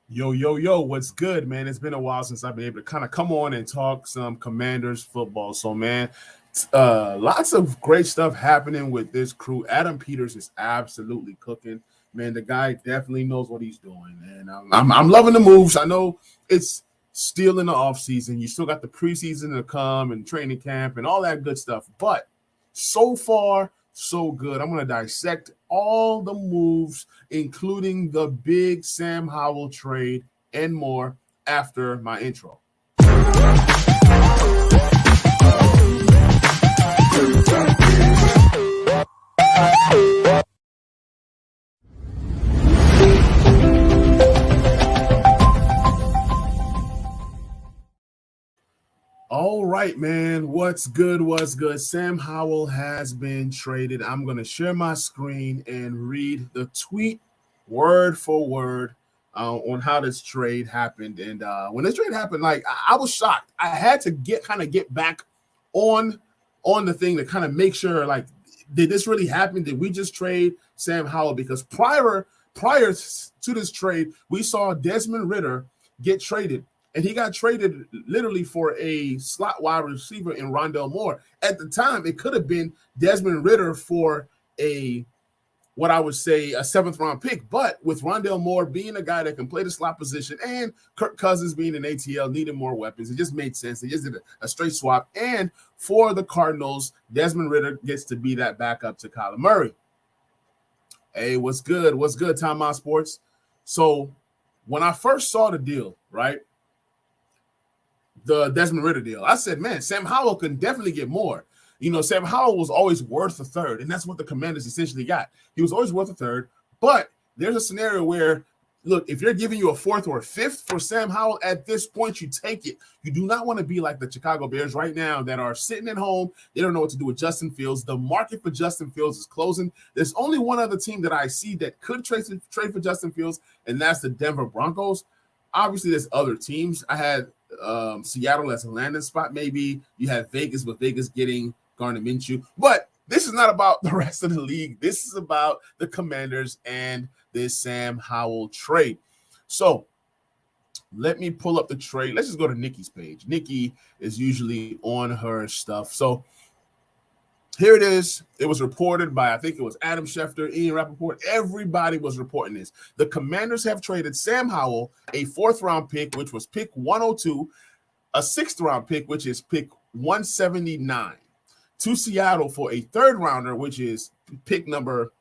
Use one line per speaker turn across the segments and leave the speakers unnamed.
Yo, yo, yo, what's good, man? It's been a while since I've been able to kind of come on and talk some Commanders football. So, man, lots of great stuff happening with this crew. Adam Peters is absolutely cooking. Man, the guy definitely knows what he's doing. And I'm loving the moves. I know it's still in the offseason. You still got the preseason to come and training camp and all that good stuff. But so far, so good. I'm going to dissect all the moves, including the big Sam Howell trade and more after my intro. All right, man. What's good? What's good? Sam Howell has been traded. I'm going to share my screen and read the tweet word for word on how this trade happened. And when this trade happened, like I was shocked. I had to get back on on the thing to kind of make sure, like, did this really happen? Did we just trade Sam Howell? Because prior to this trade, we saw Desmond Ritter get traded, and he got traded literally for a slot wide receiver in Rondell Moore. At the time, it could have been Desmond Ritter for a what I would say a seventh round pick. But with Rondell Moore being a guy that can play the slot position and Kirk Cousins being an ATL needing more weapons, it just made sense. They just did a straight swap. And for the Cardinals, Desmond Ritter gets to be that backup to Kyler Murray. Hey, what's good? What's good, Time Out Sports? So when I first saw the deal, right, the Desmond Ritter deal, I said, man, Sam Howell can definitely get more. You know, Sam Howell was always worth a third, and that's what the Commanders essentially got. He was always worth a third, but there's a scenario where, look, if you're giving you a fourth or a fifth for Sam Howell at this point, you take it. You do not want to be like the Chicago Bears right now that are sitting at home. They don't know what to do with Justin Fields. The market for Justin Fields is closing. There's only one other team that I see that could trade for Justin Fields, and that's the Denver Broncos. Obviously, there's other teams. I had Seattle as a landing spot, maybe. You had Vegas, with Vegas getting Gardner Minshew. But this is not about the rest of the league. This is about the Commanders and this Sam Howell trade. So let me pull up the trade. Let's just go to Nikki's page. Nikki is usually on her stuff. So here it is. It was reported by, I think it was Adam Schefter, Ian Rappaport. Everybody was reporting this. The Commanders have traded Sam Howell, a fourth-round pick, which was pick 102, a sixth-round pick, which is pick 179, to Seattle for a third-rounder, which is pick number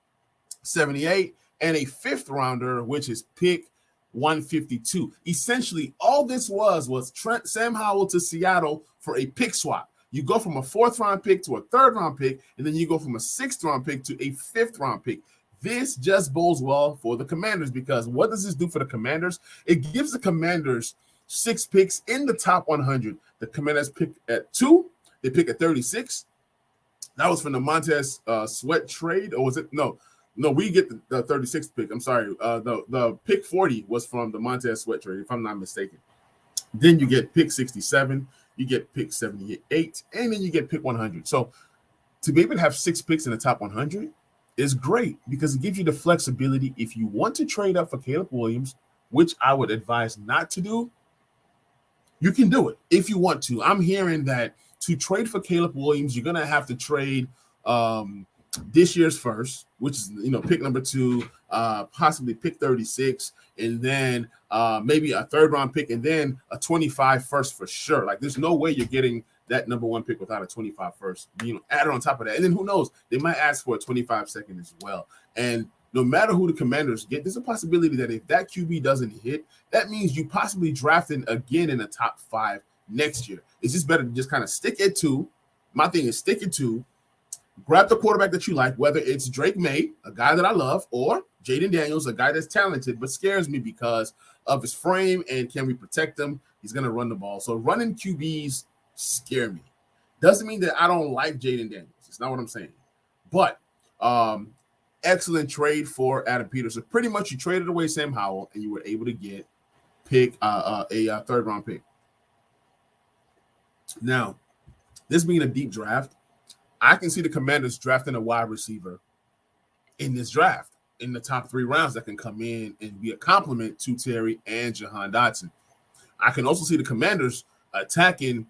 78, and a fifth-rounder, which is pick 152. Essentially, all this was Sam Howell to Seattle for a pick swap. You go from a fourth-round pick to a third-round pick, and then you go from a sixth-round pick to a fifth-round pick. This just bodes well for the Commanders, because what does this do for the Commanders? It gives the Commanders 6 picks in the top 100. The Commanders pick at 2. They pick at 36. That was from the Montez Sweat trade, or was it? No, we get the 36th pick. I'm sorry. The pick 40 was from the Montez Sweat trade, if I'm not mistaken. Then you get pick 67. You get pick 78, and then you get pick 100. So to be able to have 6 picks in the top 100 is great, because it gives you the flexibility. If you want to trade up for Caleb Williams, which I would advise not to do, you can do it if you want to. I'm hearing that to trade for Caleb Williams, you're going to have to trade this year's first, which is, pick number 2, possibly pick 36, and then maybe a third-round pick, and then a 25 first for sure. Like, there's no way you're getting that number 1 pick without a 25 first. Add it on top of that. And then who knows? They might ask for a 25 second as well. And no matter who the Commanders get, there's a possibility that if that QB doesn't hit, that means you possibly drafting again in the top 5 next year. It's just better to just kind of stick at 2. My thing is stick at 2. Grab the quarterback that you like, whether it's Drake May, a guy that I love, or Jaden Daniels, a guy that's talented but scares me because of his frame and can we protect him? He's going to run the ball. So running QBs scare me. Doesn't mean that I don't like Jaden Daniels. It's not what I'm saying. But excellent trade for Adam Peters. So pretty much you traded away Sam Howell and you were able to get a third-round pick. Now, this being a deep draft, I can see the Commanders drafting a wide receiver in this draft. in the top 3 rounds that can come in and be a compliment to Terry and Jahan Dotson. I can also see the Commanders attacking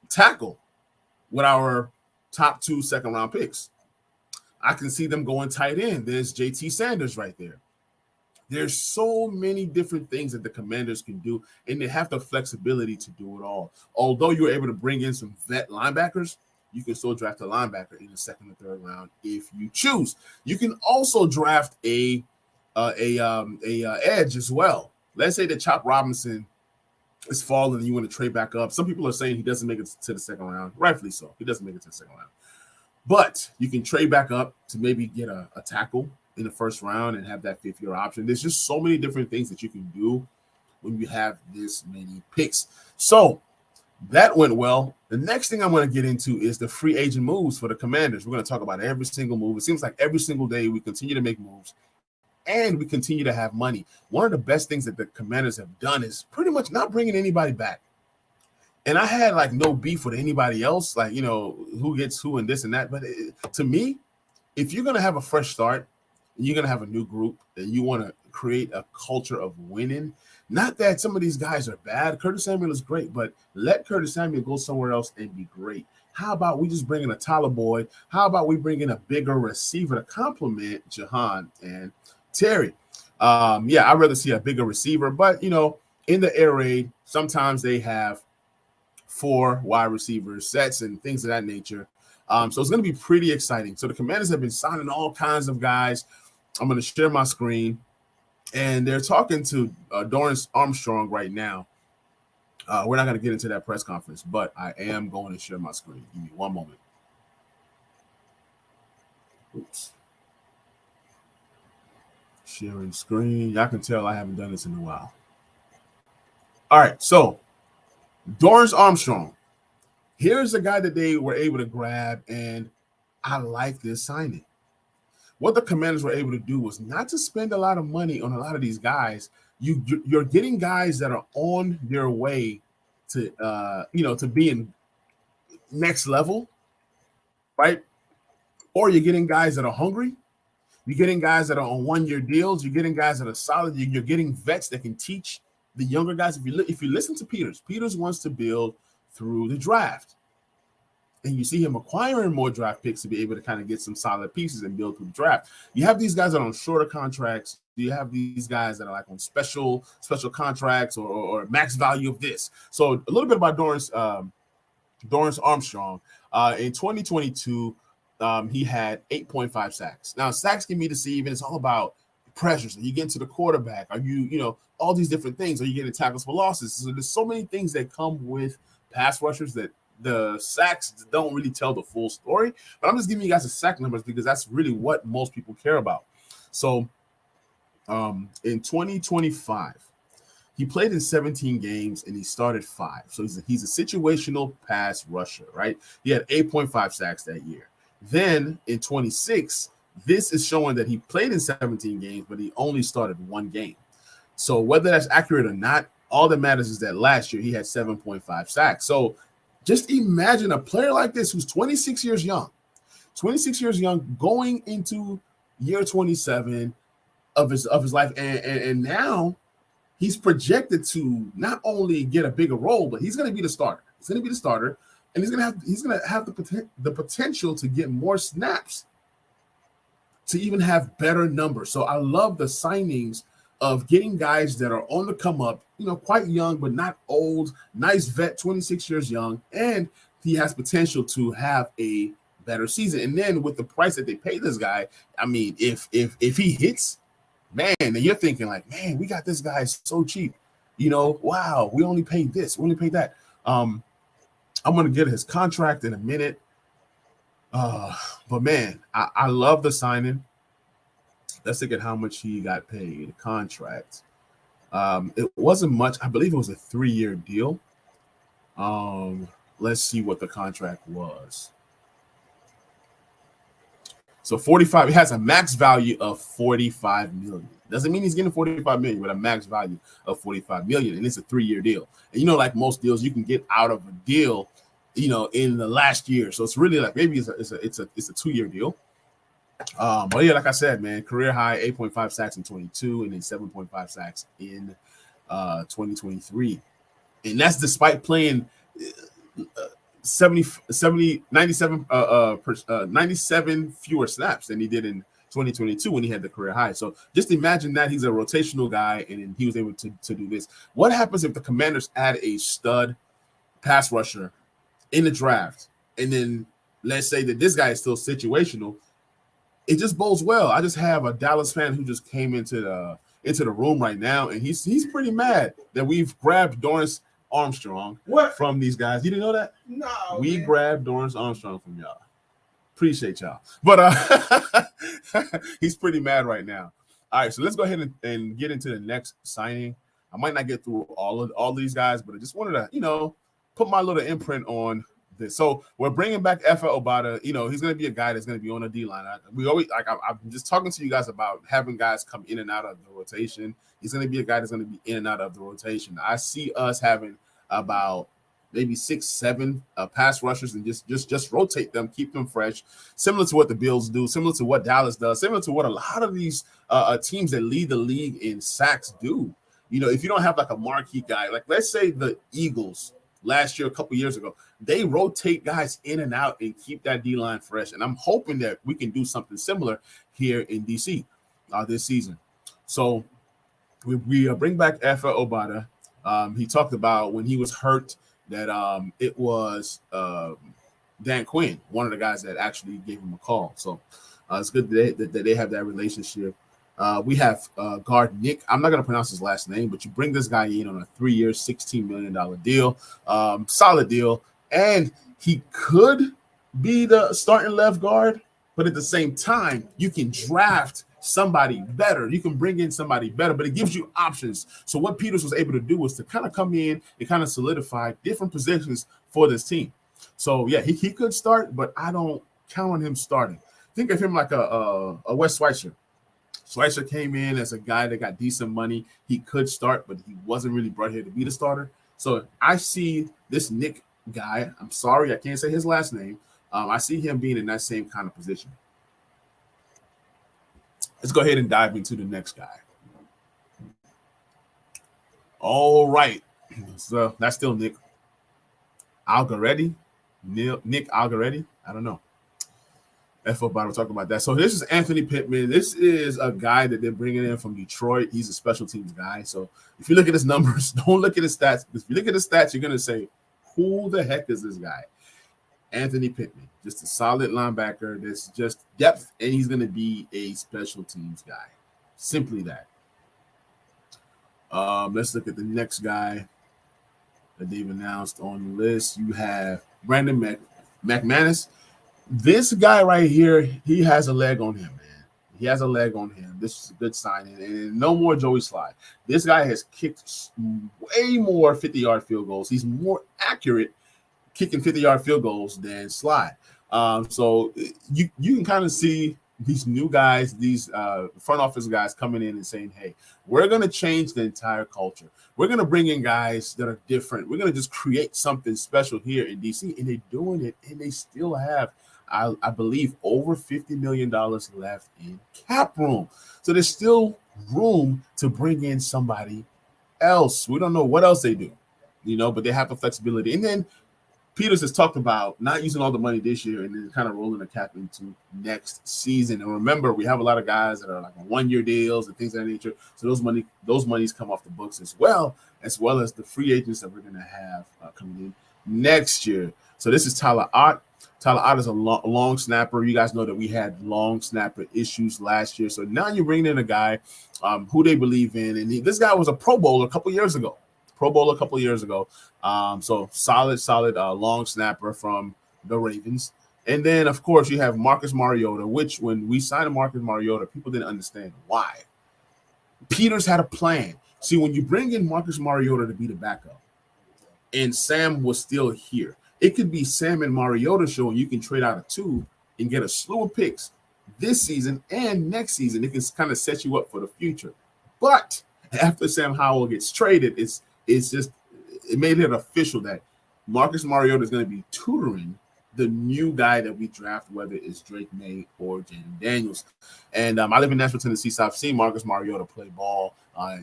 tackle with our top 2 second-round picks. I can see them going tight end. There's JT Sanders right there. There's so many different things that the Commanders can do, and they have the flexibility to do it all. Although you're able to bring in some vet linebackers, you can still draft a linebacker in the 2nd or 3rd round if you choose. You can also draft a edge as well. Let's say that Chop Robinson is falling and you want to trade back up. Some people are saying he doesn't make it to the 2nd round. Rightfully so. He doesn't make it to the 2nd round. But you can trade back up to maybe get a tackle in the 1st round and have that 5th-year option. There's just so many different things that you can do when you have this many picks. So that went well. The next thing I'm going to get into is the free agent moves for the Commanders. We're going to talk about every single move. It seems like every single day we continue to make moves and we continue to have money. One of the best things that the Commanders have done is pretty much not bringing anybody back. And I had like no beef with anybody else, like, you know, who gets who and this and that. But to me, if you're going to have a fresh start and you're going to have a new group and you want to create a culture of winning, not that some of these guys are bad. Curtis Samuel is great, but let Curtis Samuel go somewhere else and be great. How about we just bring in a Tyler Boyd? How about we bring in a bigger receiver to complement Jahan and Terry? Yeah, I'd rather see a bigger receiver, but, you know, in the air raid, sometimes they have 4 wide receiver sets and things of that nature. So it's going to be pretty exciting. So the Commanders have been signing all kinds of guys. I'm going to share my screen. And they're talking to Dorrance Armstrong right now. We're not going to get into that press conference, but I am going to share my screen. Give me one moment. Oops. Sharing screen. Y'all can tell I haven't done this in a while. All right, so Dorrance Armstrong. Here's a guy that they were able to grab, and I like this signing. What the Commanders were able to do was not to spend a lot of money on a lot of these guys. You're getting guys that are on their way to to being next level, right? Or you're getting guys that are hungry. You're getting guys that are on 1-year deals. You're getting guys that are solid. You're getting vets that can teach the younger guys. If you listen to Peters wants to build through the draft. And you see him acquiring more draft picks to be able to kind of get some solid pieces and build through the draft. You have these guys that are on shorter contracts. You have these guys that are like on special contracts or max value of this. So a little bit about Dorrance Armstrong. In 2022, he had 8.5 sacks. Now, sacks can be deceiving. It's all about pressures. Are you getting to the quarterback? Are you all these different things? Are you getting tackles for losses? So there's so many things that come with pass rushers that the sacks don't really tell the full story, but I'm just giving you guys the sack numbers because that's really what most people care about. So in 2025, he played in 17 games and he started 5. So he's a situational pass rusher, right? He had 8.5 sacks that year. Then in 26, this is showing that he played in 17 games, but he only started 1 game. So whether that's accurate or not, all that matters is that last year he had 7.5 sacks. So just imagine a player like this who's 26 years young, going into year 27 of his life. And now he's projected to not only get a bigger role, but he's going to be the starter. He's going to be the starter, and he's going to have the potential to get more snaps to even have better numbers. So I love the signings of getting guys that are on the come up, quite young, but not old, nice vet, 26 years young, and he has potential to have a better season. And then with the price that they pay this guy, I mean, if he hits, man, then you're thinking like, man, we got this guy so cheap. Wow, we only paid this, we only paid that. I'm going to get his contract in a minute. But man, I love the signing. Let's look at how much he got paid, contract. It wasn't much. I believe it was a 3-year deal. Let's see what the contract was. So 45, it has a max value of 45 million. Doesn't mean he's getting 45 million, but a max value of 45 million. And it's a 3-year deal. And like most deals, you can get out of a deal, in the last year. So it's really like maybe it's a 2-year deal. But yeah, like I said, man, career high 8.5 sacks in 22 and then 7.5 sacks in 2023. And that's despite playing 97 fewer snaps than he did in 2022 when he had the career high. So just imagine that he's a rotational guy and he was able to do this. What happens if the Commanders add a stud pass rusher in the draft, and then let's say that this guy is still situational? It just bodes well. I just have a Dallas fan who just came into the room right now, and he's pretty mad that we've grabbed Dorrance Armstrong from these guys. You didn't know that?
No.
We grabbed Dorrance Armstrong from y'all. Appreciate y'all. But he's pretty mad right now. All right, so let's go ahead and get into the next signing. I might not get through all these guys, but I just wanted to, put my little imprint on this. So we're bringing back Efe Obada. He's going to be a guy that's going to be on the D-line. I'm just talking to you guys about having guys come in and out of the rotation. He's going to be a guy that's going to be in and out of the rotation. I see us having about maybe 6-7 pass rushers and just rotate them, keep them fresh, similar to what the Bills do, similar to what Dallas does, similar to what a lot of these teams that lead the league in sacks do. If you don't have like a marquee guy, like let's say the Eagles last year, a couple years ago, they rotate guys in and out and keep that D-line fresh. And I'm hoping that we can do something similar here in DC this season. So we bring back Efe Obada. He talked about when he was hurt that it was Dan Quinn, one of the guys that actually gave him a call. So it's good that they have that relationship. We have guard Nick. I'm not going to pronounce his last name, but you bring this guy in on a 3-year, $16 million deal. Solid deal. And he could be the starting left guard, but at the same time, you can draft somebody better. You can bring in somebody better, but it gives you options. So what Peters was able to do was to kind of come in and kind of solidify different positions for this team. So, yeah, he could start, but I don't count on him starting. Think of him like a Wes Schweitzer. Schweitzer came in as a guy that got decent money. He could start, but he wasn't really brought here to be the starter. So I see this Nick guy. I'm sorry, I can't say his last name. I see him being in that same kind of position. Let's go ahead and dive into the next guy. All right. So that's still Nick Algoretti. Nick Algoretti. I don't know. We'll talk about that. So this is Anthony Pittman. This is a guy that they're bringing in from Detroit. He's a special teams guy. So if you look at his numbers, don't look at his stats. If you look at his stats, you're going to say, who the heck is this guy? Anthony Pittman, just a solid linebacker. That's just depth, and he's going to be a special teams guy. Simply that. Let's look at the next guy that they've announced on the list. You have Brandon McManus. This guy right here, he has a leg on him, man. He has a leg on him. This is a good signing. And no more Joey Slye. This guy has kicked way more 50-yard field goals. He's more accurate kicking 50-yard field goals than Slye. So you can kind of see these new guys, these front office guys coming in and saying, hey, we're going to change the entire culture. We're going to bring in guys that are different. We're going to just create something special here in DC. And they're doing it, and they still have I believe over $50 million left in cap room. So there's still room to bring in somebody else. We don't know what else they do, but they have the flexibility. And then Peters has talked about not using all the money this year and then kind of rolling the cap into next season. And remember, we have a lot of guys that are like on 1-year deals and things of that nature. So those monies come off the books as well as the free agents that we're going to have coming in next year. So this is Tyler Ott. Tyler Ott is a long snapper. You guys know that we had long snapper issues last year. So now you're bringing in a guy who they believe in. And this guy was a Pro Bowler a couple years ago. So solid long snapper from the Ravens. And then, of course, you have Marcus Mariota, which when we signed Marcus Mariota, people didn't understand why. Peters had a plan. See, when you bring in Marcus Mariota to be the backup and Sam was still here, it could be Sam and Mariota show, and you can trade out of 2 and get a slew of picks this season and next season. It can kind of set you up for the future. But after Sam Howell gets traded, it made it official that Marcus Mariota is going to be tutoring the new guy that we draft, whether it's Drake May or Jaden Daniels. And I live in Nashville, Tennessee, so I've seen Marcus Mariota play ball.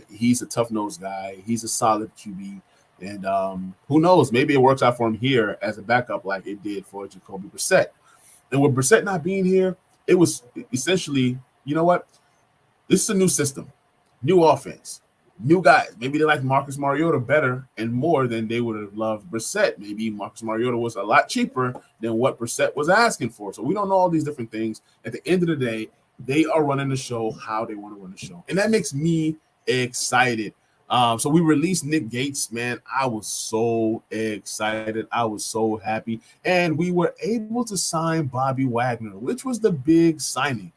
He's a tough-nosed guy. He's a solid QB. And who knows? Maybe it works out for him here as a backup like it did for Jacoby Brissett. And with Brissett not being here, it was essentially, you know what? This is a new system, new offense, new guys. Maybe they like Marcus Mariota better and more than they would have loved Brissett. Maybe Marcus Mariota was a lot cheaper than what Brissett was asking for. So we don't know all these different things. At the end of the day, they are running the show how they want to run the show. And that makes me excited. So we released Nick Gates, man. I was so excited. I was so happy. And we were able to sign Bobby Wagner, which was the big signing.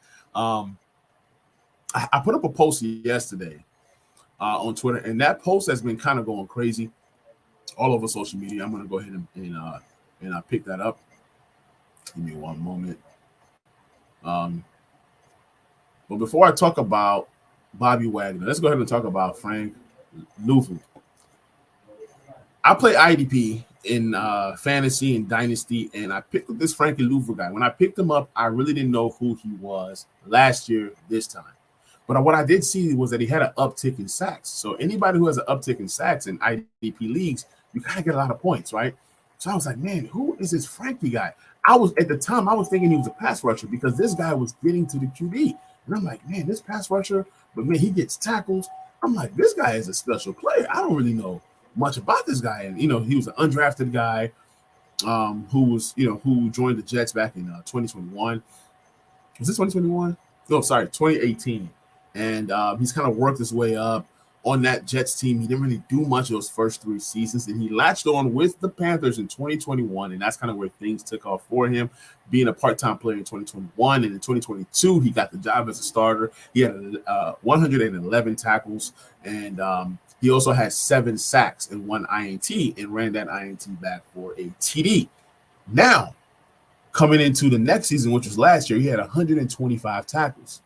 I put up a post yesterday on Twitter, and that post has been kind of going crazy all over social media. I'm going to go ahead and pick that up. Give me one moment. But before I talk about Bobby Wagner, let's go ahead and talk about Frank Louvu. I play IDP in fantasy and dynasty, and I picked up this Frankie Louvu guy. When I picked him up, I really didn't know who he was last year this time. But what I did see was that he had an uptick in sacks. So anybody who has an uptick in sacks in IDP leagues, you kind of get a lot of points, right? So I was like, man, who is this Frankie guy? I was thinking he was a pass rusher because this guy was getting to the QB. And I'm like, man, this pass rusher, but man, he gets tackles. I'm like, this guy is a special player. I don't really know much about this guy. And, he was an undrafted guy who joined the Jets back in 2021. Was this 2021? No, sorry, 2018. And he's kind of worked his way up on that Jets team. He didn't really do much of those first 3 seasons, and he latched on with the Panthers in 2021, and that's kind of where things took off for him, being a part-time player in 2021. And in 2022, he got the job as a starter. He had 111 tackles, and he also had 7 sacks and 1 INT, and ran that INT back for a TD. Now, coming into the next season, which was last year, he had 125 tackles.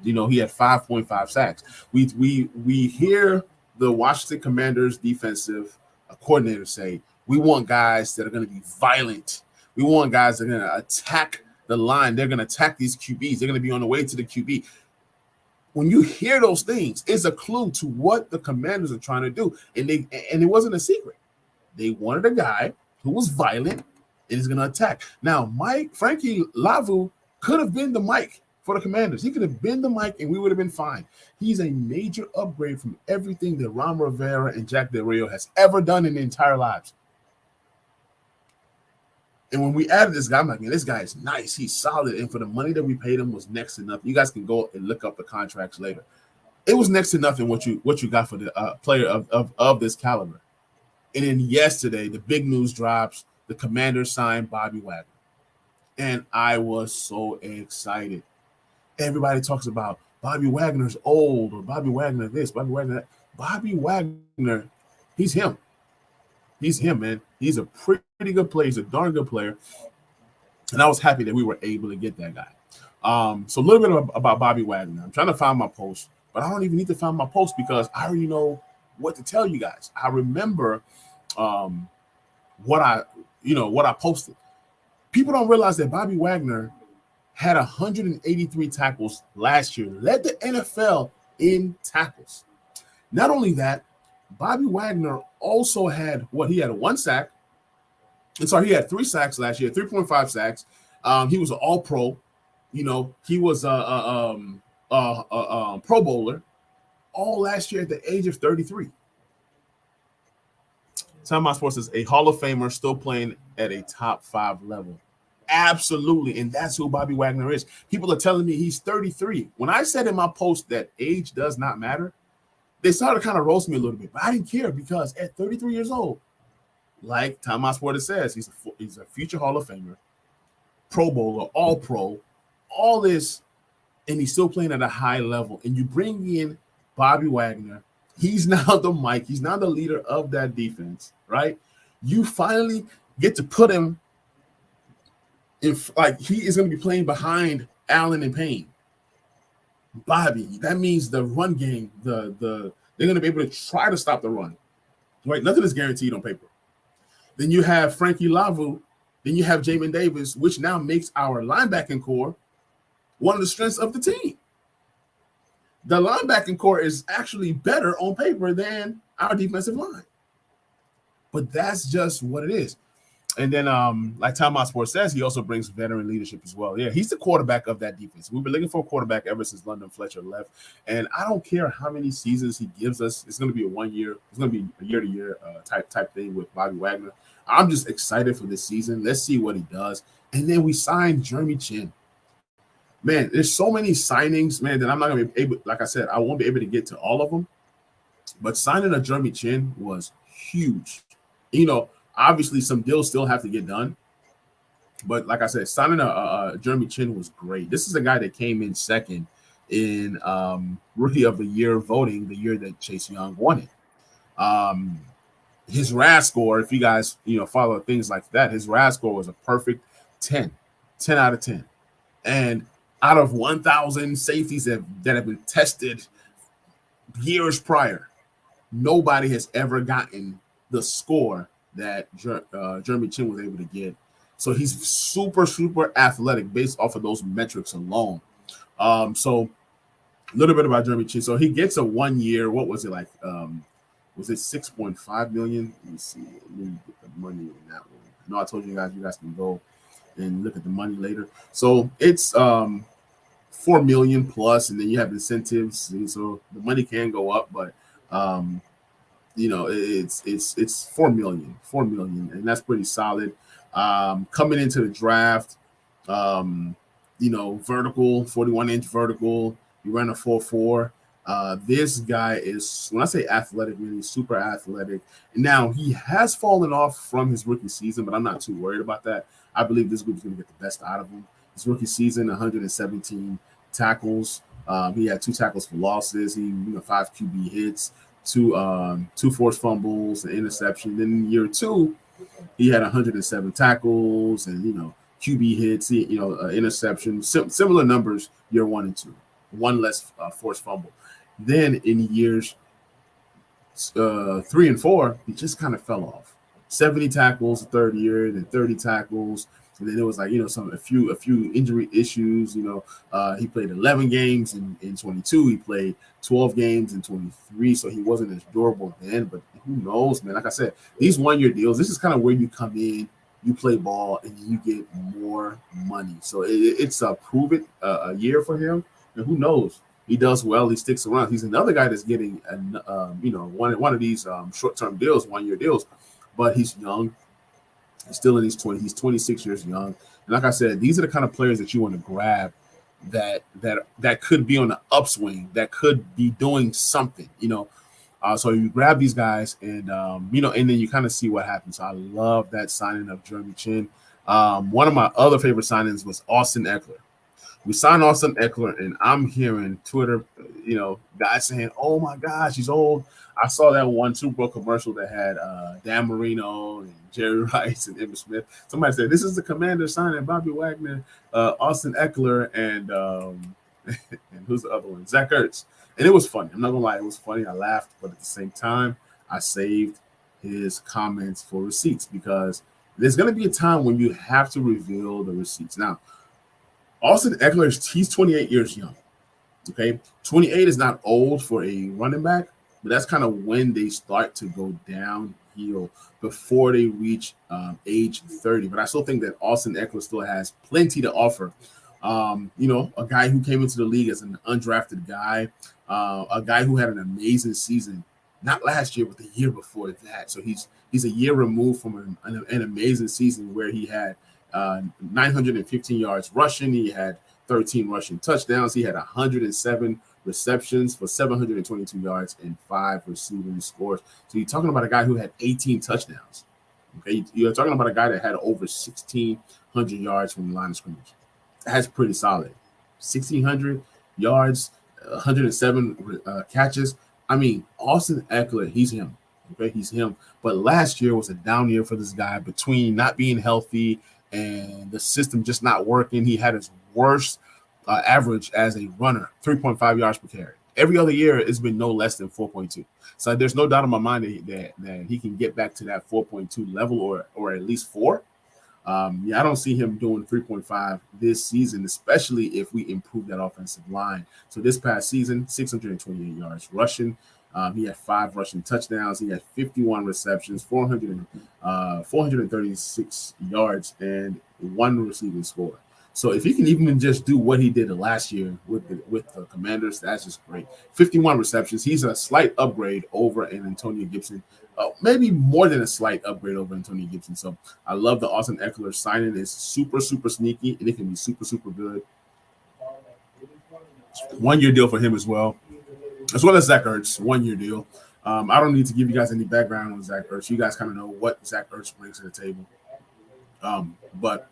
He had 5.5 sacks. We hear the Washington Commanders defensive coordinator say, we want guys that are going to be violent. We want guys that are going to attack the line. They're going to attack these QBs. They're going to be on the way to the QB. When you hear those things, it's a clue to what the Commanders are trying to do. And it wasn't a secret. They wanted a guy who was violent and is going to attack. Now, Frankie Louvu could have been the Mike for the Commanders. He could have been the Mike, and we would have been fine. He's a major upgrade from everything that Ron Rivera and Jack Del Rio has ever done in their entire lives. And when we added this guy, I'm like, man, this guy is nice. He's solid. And for the money that we paid him was next to nothing. You guys can go and look up the contracts later. It was next to nothing what you got for the player of this caliber. And then yesterday, the big news drops. The Commanders signed Bobby Wagner. And I was so excited. Everybody talks about Bobby Wagner's old or Bobby Wagner this, Bobby Wagner that. Bobby Wagner, he's him. He's him, man. He's a pretty good player. He's a darn good player. And I was happy that we were able to get that guy. So a little bit about Bobby Wagner. I'm trying to find my post, but I don't even need to find my post because I already know what to tell you guys. I remember what I posted. People don't realize that Bobby Wagner had 183 tackles last year, led the NFL in tackles. Not only that, Bobby Wagner also had he had 1 sack. And sorry, he had 3 sacks last year, 3.5 sacks. He was an all-pro. He was a Pro Bowler all last year at the age of 33. Time Out Sports is a Hall of Famer still playing at a top 5 level. Absolutely, and that's who Bobby Wagner is. People are telling me he's 33. When I said in my post that age does not matter, they started to kind of roast me a little bit, but I didn't care because at 33 years old, like Time Out Sports says, he's a future Hall of Famer, Pro Bowler, All-Pro, all this, and he's still playing at a high level. And you bring in Bobby Wagner, he's now the Mike, he's now the leader of that defense, right? You finally get to put him he is going to be playing behind Allen and Payne. Bobby, that means the run game, they're going to be able to try to stop the run. Right? Nothing is guaranteed on paper. Then you have Frankie Louvu, Then you have Jamin Davis, which now makes our linebacking core one of the strengths of the team. The linebacking core is actually better on paper than our defensive line. But that's just what it is. And then, like Time Out Sports says, he also brings veteran leadership as well. Yeah, he's the quarterback of that defense. We've been looking for a quarterback ever since London Fletcher left. And I don't care how many seasons he gives us. It's going to be a 1 year. It's going to be a year-to-year type thing with Bobby Wagner. I'm just excited for this season. Let's see what he does. And then we signed Jeremy Chin. Man, there's so many signings, man, that I'm not going to be able, like I said, I won't be able to get to all of them. But signing a Jeremy Chin was huge. You know, obviously some deals still have to get done. But like I said, signing a Jeremy Chin was great. This is a guy that came in second in Rookie of the Year voting the year that Chase Young won it. His RAS score, if you guys, follow things like that, his RAS score was a perfect 10 out of 10. And out of 1,000 safeties that have been tested years prior, nobody has ever gotten the score that Jeremy Chin was able to get. So he's super, super athletic based off of those metrics alone. So a little bit about Jeremy Chin. So he gets a 1 year, what was it like? Was it 6.5 million? Let me see. Let me get the money on that one. I know I told you guys can go and look at the money later. So it's 4 million plus, and then you have incentives. And so the money can go up, but it's 4 million, and that's pretty solid. Coming into the draft, vertical, 41-inch vertical. You ran a 4.4. This guy is, when I say athletic, meaning super athletic. Now, he has fallen off from his rookie season, but I'm not too worried about that. I believe this group is going to get the best out of him. His rookie season, 117 tackles. He had 2 tackles for losses. He 5 QB hits, 2 forced fumbles, an interception. Then in year 2, he had 107 tackles and QB hits, interception. Similar numbers year 1 and 2. 1 less forced fumble. Then in years 3 and 4, he just kind of fell off. 70 tackles the third year, then 30 tackles. And then it was like, a few injury issues. He played 11 games in 22. He played 12 games in 23. So he wasn't as durable then. But who knows, man? Like I said, these 1 year deals, this is kind of where you come in, you play ball, and you get more money. So it's a prove it a year for him. And who knows? He does well. He sticks around. He's another guy that's getting, one of these short-term deals, 1 year deals. But he's young. He's still in his 20s. He's 26 years young. And like I said, these are the kind of players that you want to grab that could be on the upswing, that could be doing something, So you grab these guys and, and then you kind of see what happens. So I love that signing of Jeremy Chin. One of my other favorite signings was Austin Eckler. We signed Austin Eckler, and I'm hearing Twitter, guys saying, "Oh my gosh, he's old." I saw that one Super Bowl commercial that had Dan Marino and Jerry Rice and Emmitt Smith. Somebody said, "This is the Commander signing Bobby Wagner, Austin Eckler, and and who's the other one? Zach Ertz." And it was funny. I'm not gonna lie, it was funny. I laughed, but at the same time, I saved his comments for receipts because there's gonna be a time when you have to reveal the receipts. Now, Austin Eckler, he's 28 years young. Okay, 28 is not old for a running back, but that's kind of when they start to go downhill before they reach age 30. But I still think that Austin Eckler still has plenty to offer. A guy who came into the league as an undrafted guy, a guy who had an amazing season, not last year, but the year before that. So he's a year removed from an amazing season where he had 915 yards rushing. He had 13 rushing touchdowns. He had 107 receptions for 722 yards and 5 receiving scores. So you're talking about a guy who had 18 touchdowns. Okay, you're talking about a guy that had over 1,600 yards from the line of scrimmage. That's pretty solid. 1,600 yards, 107 catches. I mean, Austin Eckler, he's him. Okay, he's him. But last year was a down year for this guy between not being healthy and the system just not working. He had his worst average as a runner, 3.5 yards per carry. Every other year, it's been no less than 4.2. So there's no doubt in my mind that he can get back to that 4.2 level or at least 4. Yeah, I don't see him doing 3.5 this season, especially if we improve that offensive line. So this past season, 628 yards rushing. He had 5 rushing touchdowns. He had 51 receptions, 436 yards, and one receiving score. So if he can even just do what he did last year with the Commanders, that's just great. 51 receptions. He's a slight upgrade over an Antonio Gibson. Maybe more than a slight upgrade over Antonio Gibson. So I love the Austin Eckler signing. It's super, super sneaky, and it can be super, super good. 1 year deal for him as well as Zach Ertz. 1 year deal. I don't need to give you guys any background on Zach Ertz. You guys kind of know what Zach Ertz brings to the table. But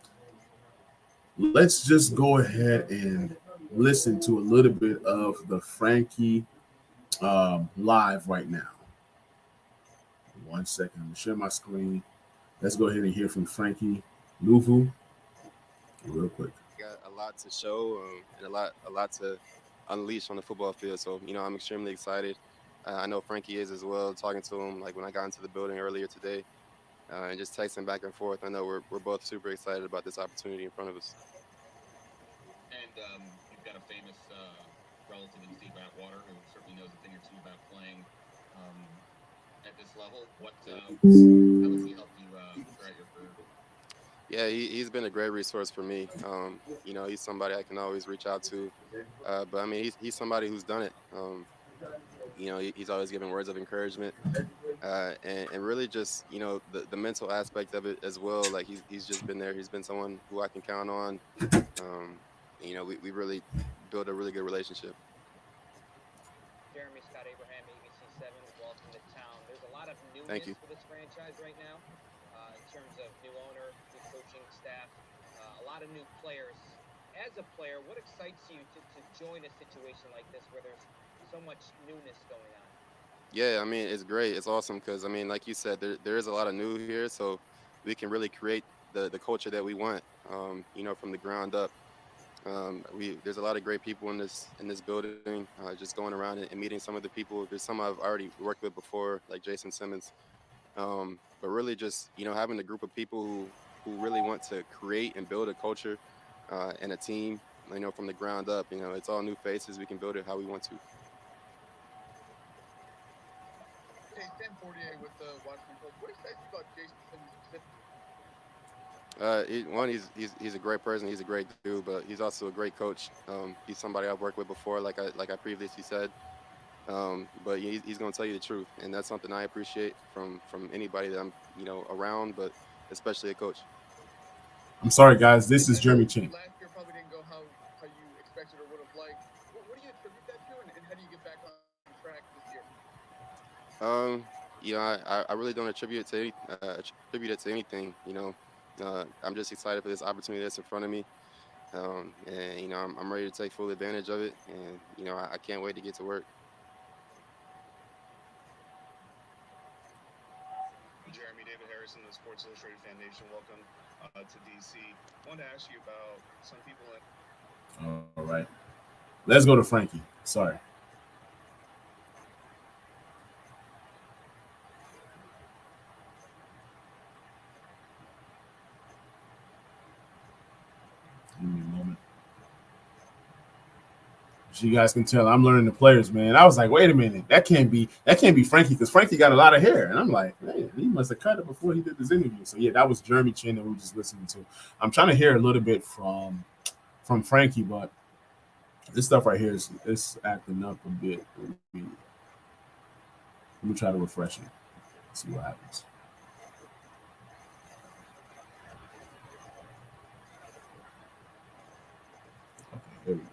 let's just go ahead and listen to a little bit of the Frankie live right now. 1 second. I'm going to share my screen. Let's go ahead and hear from Frankie Louvu real quick.
Got a lot to show and a lot to unleash on the football field. So I'm extremely excited. I know Frankie is as well. Talking to him like when I got into the building earlier today, and just texting back and forth. I know we're both super excited about this opportunity in front of us.
And you've got a famous relative in Steve Atwater who certainly knows a thing or two about playing um, at this level. How has he helped you throughout your career?
Yeah, he's been a great resource for me. He's somebody I can always reach out to. But I mean, he's somebody who's done it. He's always giving words of encouragement, and really just the mental aspect of it as well. Like he's just been there. He's been someone who I can count on. Um, we really built a really good relationship.
Jeremy Scott Abraham, ABC7, welcome to town. There's a lot of
Thank
newness
you.
for this franchise right now in terms of new owner, new coaching staff, a lot of new players. As a player, what excites you to join a situation like this where there's so much newness going on?
Yeah, I mean, it's great. It's awesome because I mean, like you said, there is a lot of new here, so we can really create the culture that we want. From the ground up. We There's a lot of great people in this building. Just going around and meeting some of the people. There's some I've already worked with before, like Jason Simmons. But really, just having a group of people who really want to create and build a culture and a team. From the ground up. It's all new faces. We can build it how we want to.
Okay, Sam Fortier with the Washington Post. What excites you about Jason Simmons specifically?
He's a great person. He's a great dude, but he's also a great coach. He's somebody I've worked with before, like I previously said. But he's going to tell you the truth, and that's something I appreciate from anybody that I'm around, but especially a coach.
I'm sorry, guys. This
And
is
I know
Jeremy Chin.
last year probably didn't go how you expected or would have liked. What do you attribute that to, and how do you get back on track this year?
Um, I really don't attribute it to anything. I'm just excited for this opportunity that's in front of me. And I'm ready to take full advantage of it, and I can't wait to get to work.
Jeremy, David Harrison, the Sports Illustrated Foundation. Welcome to DC. Wanted to ask you about some people that
All right. Let's go to Frankie. Sorry. Give me a moment. So you guys can tell I'm learning the players, man. I was like, wait a minute, that can't be Frankie because Frankie got a lot of hair, and I'm like, man, he must have cut it before he did this interview. So yeah, that was Jeremy Chin that we were just listening to. I'm trying to hear a little bit from Frankie, but this stuff right here is acting up a bit. Let me try to refresh it. See what happens. Okay, there we go.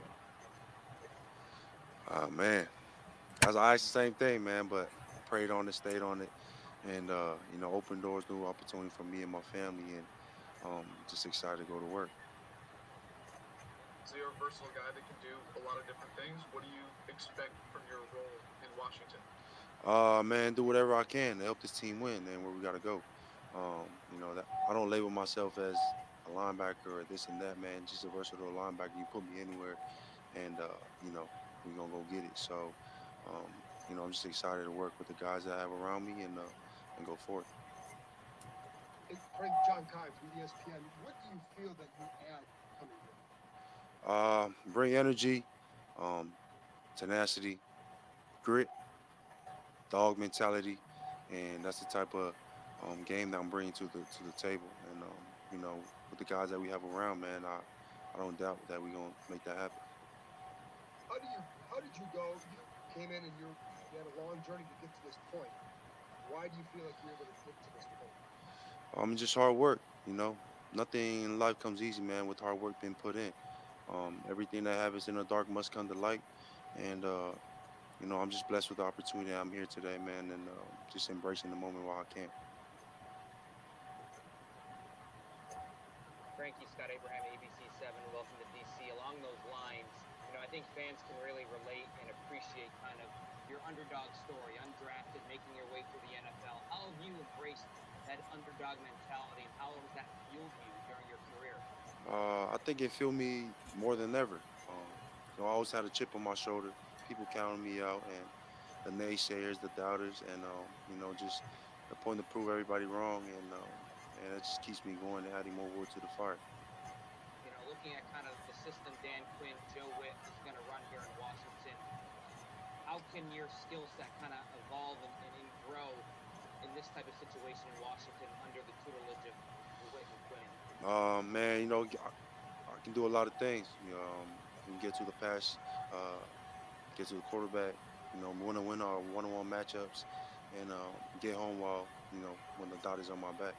Man, I asked the same thing, man, but prayed on it, stayed on it, and opened doors, new opportunity for me and my family, and just excited to go to work.
So you're a versatile guy that can do a lot of different things. What do you expect from your role in Washington?
Man, do whatever I can to help this team win and where we gotta go. That I don't label myself as a linebacker or this and that, man. Just a versatile linebacker. You put me anywhere, and we gonna go get it. So, I'm just excited to work with the guys that I have around me and go forth.
John Kives with ESPN. What do you feel that you add coming here?
Bring energy, um, tenacity, grit, dog mentality, and that's the type of game that I'm bringing to the table. And you know, with the guys that we have around, man, I don't doubt that we're gonna make that happen.
How did you go? You came in and you had a long journey to get to this point. Why do you feel like you're able to get to this point?
Just hard work. You know, nothing in life comes easy, man. With hard work being put in, everything that happens in the dark must come to light. And you know, I'm just blessed with the opportunity. I'm here today, man, and just embracing the moment while I can.
Frankie, Scott Abraham, ABC7, welcome to DC. Along those lines, I think fans can really relate and appreciate kind of your underdog story, undrafted, making your way through the NFL. How have you embraced that underdog mentality, and how has that fueled you during your career?
I think it fueled me more than ever. I always had a chip on my shoulder. People counting me out, and the naysayers, the doubters, and you know, just the point to prove everybody wrong, and it just keeps me going and adding more wood to the fire.
Looking at kind of the system Dan Quinn, Joe Witt is going to run here in Washington, how can your skill set kind of evolve and grow in this type of situation in Washington under the tutelage of Witt and Quinn?
Man, you know, I can do a lot of things. I can get to the pass, uh, get to the quarterback. You know, win our one-on-one matchups, and get home while when the dot is on my back.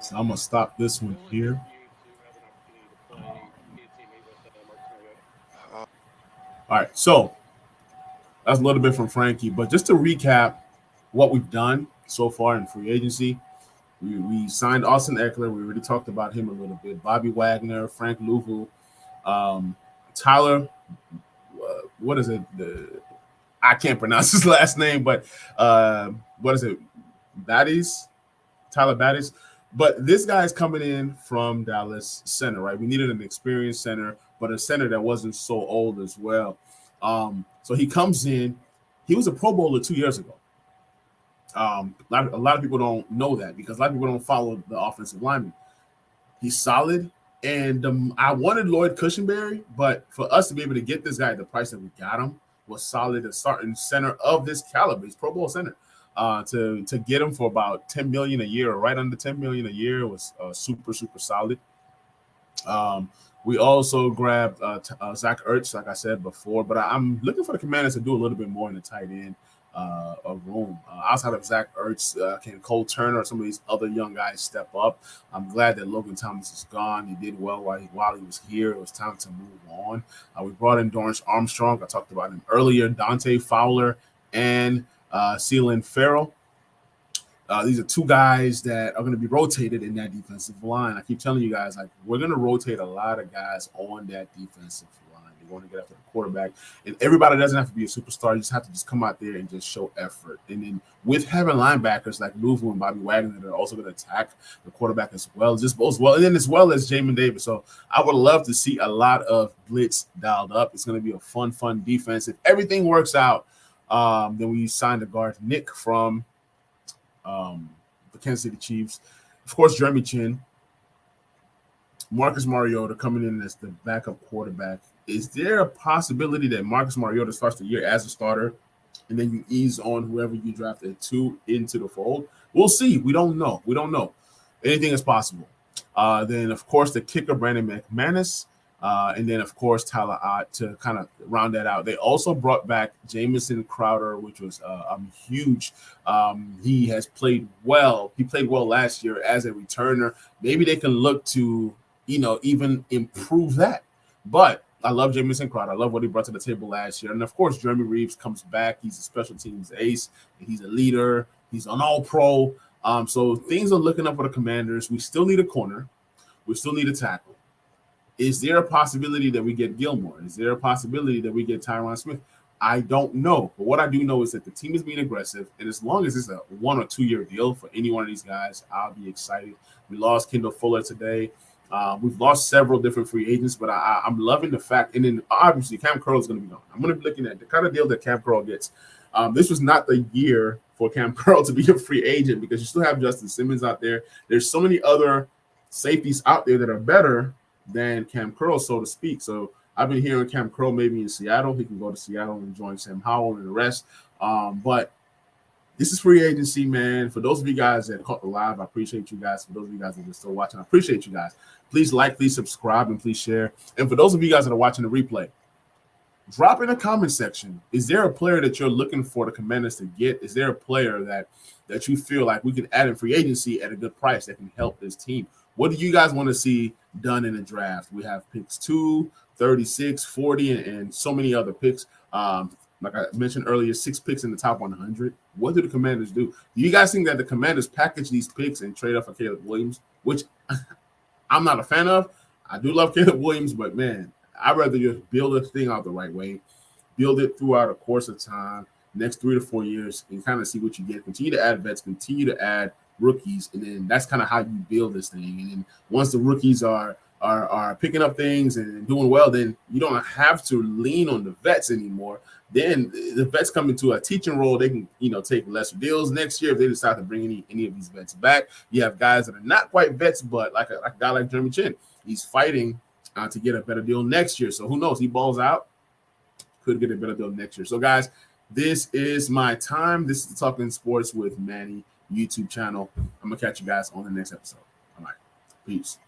So I'm gonna stop this one here. All right, so that's a little bit from Frankie, but just to recap what we've done so far in free agency, we signed Austin Eckler. We already talked about him a little bit. Bobby Wagner, Frank Louvu, Tyler. What is it? I can't pronounce his last name, but what is it? Baddies, Tyler Baddies. But this guy is coming in from Dallas center, right? We needed an experienced center, but a center that wasn't so old as well. So he comes in. He was a Pro Bowler 2 years ago. A lot of people don't know that because a lot of people don't follow the offensive lineman. He's solid, and I wanted Lloyd Cushenberry, but for us to be able to get this guy at the price that we got him was solid. A starting center of this caliber, he's Pro Bowl center. To get him for about $10 million a year, or right under $10 million a year, was super solid. We also grabbed Zach Ertz, like I said before, but I'm looking for the Commanders to do a little bit more in the tight end room. Outside of Zach Ertz, can Cole Turner or some of these other young guys step up? I'm glad that Logan Thomas is gone. He did well while he was here. It was time to move on. We brought in Dorrance Armstrong. I talked about him earlier. Dante Fowler and Ceylon Farrell. These are two guys that are going to be rotated in that defensive line. I keep telling you guys, like, we're going to rotate a lot of guys on that defensive line. They're going to get after the quarterback. And everybody doesn't have to be a superstar. You just have to just come out there and just show effort. And then with having linebackers like Louvu and Bobby Wagner that are also going to attack the quarterback as well, just both well, and then as well as Jamin Davis. So I would love to see a lot of blitz dialed up. It's going to be a fun defense. If everything works out, then we signed a guard, Nick, from the Kansas City Chiefs. Of course, Jeremy Chin, Marcus Mariota coming in as the backup quarterback. Is there a possibility that Marcus Mariota starts the year as a starter and then you ease on whoever you drafted into the fold? We'll see. We don't know. Anything is possible. Then, of course, the kicker, Brandon McManus. And then, of course, Tyler Ott to kind of round that out. They also brought back Jamison Crowder, which was huge. He has played well. He played well last year as a returner. Maybe they can look to, even improve that. But I love Jamison Crowder. I love what he brought to the table last year. And, of course, Jeremy Reeves comes back. He's a special teams ace. He's a leader. He's an all-pro. So things are looking up for the Commanders. We still need a corner. We still need a tackle. Is there a possibility that we get Gilmore? Is there a possibility that we get Tyron Smith? I don't know. But what I do know is that the team is being aggressive. And as long as it's a 1 or 2 year deal for any one of these guys, I'll be excited. We lost Kendall Fuller today. We've lost several different free agents, but I'm loving the fact. And then obviously Cam Curl is going to be gone. I'm going to be looking at the kind of deal that Cam Curl gets. This was not the year for Cam Curl to be a free agent because you still have Justin Simmons out there. There's so many other safeties out there that are better than Cam Curl, so to speak. So I've been hearing Cam Curl maybe in Seattle. He can go to Seattle and join Sam Howell and the rest. But this is free agency, man. For those of you guys that caught the live, I appreciate you guys. For those of you guys that are still watching, I appreciate you guys. Please like, please subscribe, and please share. And for those of you guys that are watching the replay, drop in the comment section. Is there a player that you're looking for the Commanders to get? Is there a player that you feel like we can add in free agency at a good price that can help this team? What do you guys want to see done in the draft? We have picks 2, 36, 40, and so many other picks. Like I mentioned earlier, 6 picks in the top 100. What do the Commanders do? Do you guys think that the Commanders package these picks and trade up for Caleb Williams, which I'm not a fan of? I do love Caleb Williams, but, man, I'd rather just build this thing out the right way, build it throughout a course of time, next 3 to 4 years, and kind of see what you get. Continue to add vets, continue to add rookies, and then that's kind of how you build this thing. And then once the rookies are picking up things and doing well, then you don't have to lean on the vets anymore. Then the vets come into a teaching role. They can, take lesser deals next year if they decide to bring any of these vets back. You have guys that are not quite vets, but like a guy like Jeremy Chin, he's fighting to get a better deal next year. So who knows? He balls out, could get a better deal next year. So, guys, this is my time. This is Talking Sports with Manny YouTube channel. I'm going to catch you guys on the next episode. All right. Peace.